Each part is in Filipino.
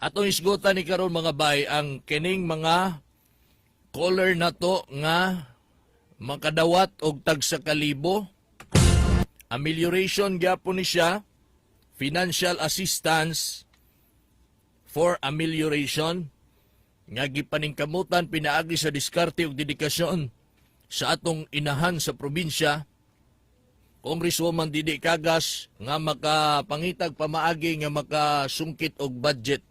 Atong isgutan ni karon mga bay ang kining mga caller na to nga makadawat og tag sa kalibo. Amelioration gyapon ni siya, financial assistance for amelioration nga gipaningkamutan pinaagi sa diskarte ug dedikasyon sa atong inahan sa probinsya. Congresswoman Didi Cagas nga makapangitag pamaagi nga makasungkit og budget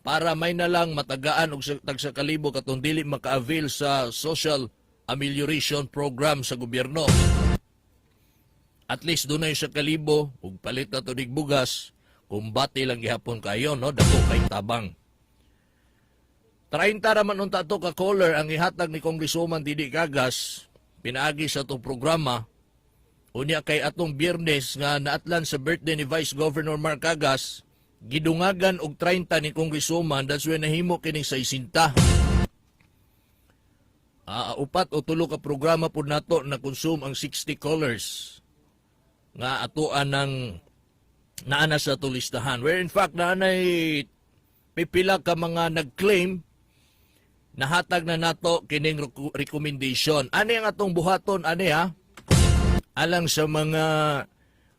para may nalang matagaan og tag sa kalibo katong dili maka-avail sa social amelioration program sa gobyerno. At least dunay sa kalibo ug palit na tunig bugas kung bati lang gihapon kayo, no, dako kay tabang. 30 raman unta to ka caller ang ihatag ni Congresswoman Didi Cagas pinaagi sa itong programa. Unya kay atong Biyernes nga naatlan sa birthday ni Vice Governor Mark Cagas, gidungagan og 30 ni Congresswoman, that's when nahimo kining 60. Upat o tulo ka programa po nato na consume ang 60 callers nga atuan ng naana sa tulistahan. Where in fact naanay pipila ka mga nag-claim nahatag na nato kining recommendation. Ani ang atong buhaton, ani ha? Alang sa mga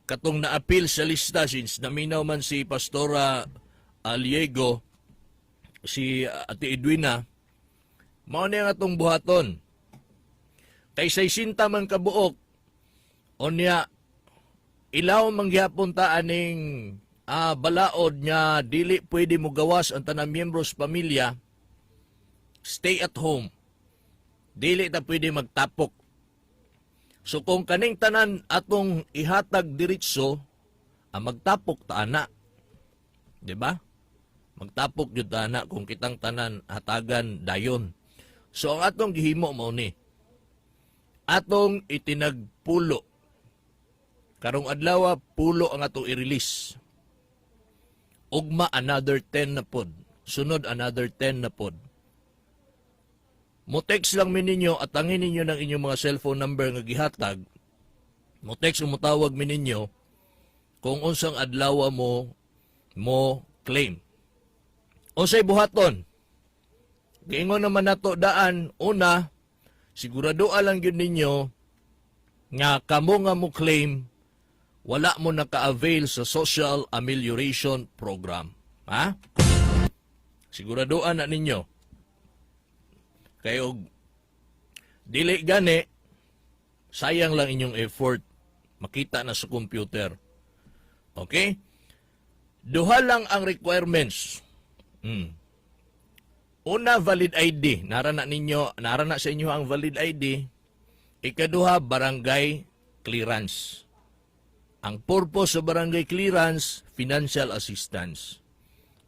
katong na-appeal sa lista since naminaw man si Pastora Aliego, si Ate Edwina, mao na ang atong buhaton. Kay 60 man kabuok, onya, ilaw mangyapon ta aning balaod nga dili pwede mo gawas ang tanang miyembros pamilya, stay at home. Dili ta pwede magtapok. So kung kaning tanan atong ihatag diretso, magtapok ta ana. 'Di ba? Magtapok jud ta ana kung kitang tanan hatagan dayon. So ang atong gihimo mao ni atong itinagpulo. Karong adlaw pulo ang atong i-release. Ugma another 10 na pod. Sunod another 10 na pod. Mo-text lang min ninyo at tangin ninyo ng inyong mga cellphone number nga gihatag. Mo-text o motawag min ninyo kung unsang adlaw mo claim. Unsay buhaton? Giingon naman nato daan, una, sigurado lang yun ninyo nga kamo nga mo claim wala mo naka-avail sa Social Amelioration Program. Ha? Siguradoan na ninyo. Kayo, dili gani, sayang lang inyong effort. Makita na sa computer. Okay? Duha lang ang requirements. Una, valid ID. Narana sa inyo ang valid ID. Ikaduha, barangay clearance. Ang purpose sa barangay clearance, financial assistance.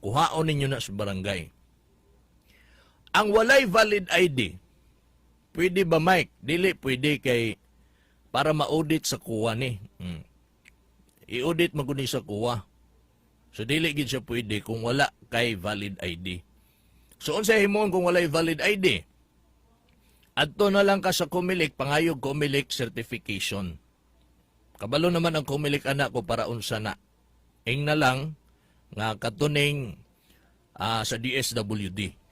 Kuhaon ninyo na sa barangay. Ang walay valid ID, pwede ba, Mike? Dili, pwede kay para ma-audit sa kuwa ni. I-audit maguni sa kuwa. So, dili gid siya pwede kung wala kay valid ID. So, unsay himon kung walay valid ID? Adto na lang ka sa Comelec, pangayog Comelec certification. Kabalo naman ang Comelec anak ko para unsa na. Ing na lang nga katuning sa DSWD.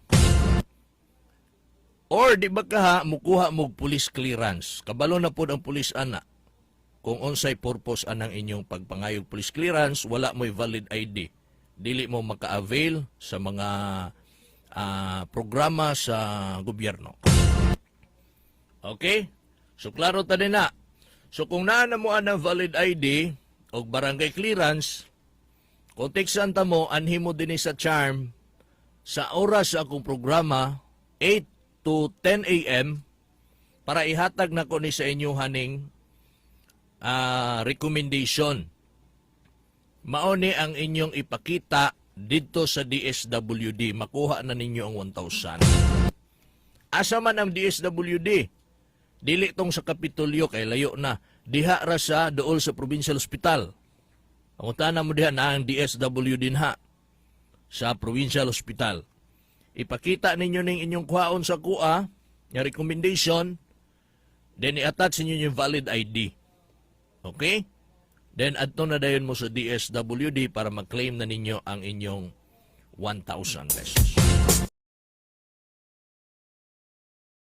Or di ba ka mukuha mo police clearance? Kabalo na po ang police ana. Kung unsay purpose anang inyong pagpangayog police clearance, wala mo'y valid ID. Dili mo maka-avail sa mga programa sa gobyerno. Okay? So klaro ta din na. So kung naana mo ang valid ID o barangay clearance, konteksan ta mo, anhi mo din sa charm sa oras sa akong programa, 8 to 10 a.m. para ihatag na ko ni sa inyo haning recommendation. Mao ni ang inyong ipakita dito sa DSWD. Makuha na ninyo ang 1,000. Asa man ang DSWD? Dili tong sa Kapitolyo kay layo na. Diha ra sa dool sa Provincial Hospital. Ang utana mo diha na ang DSWD ha sa Provincial Hospital. Ipakita ninyo ning inyong kuhaon sa kuha, yung recommendation, then i-attach ninyo yung valid ID. Okay? Then adto na dayon mo sa DSWD para mag-claim na ninyo ang inyong 1,000 pesos.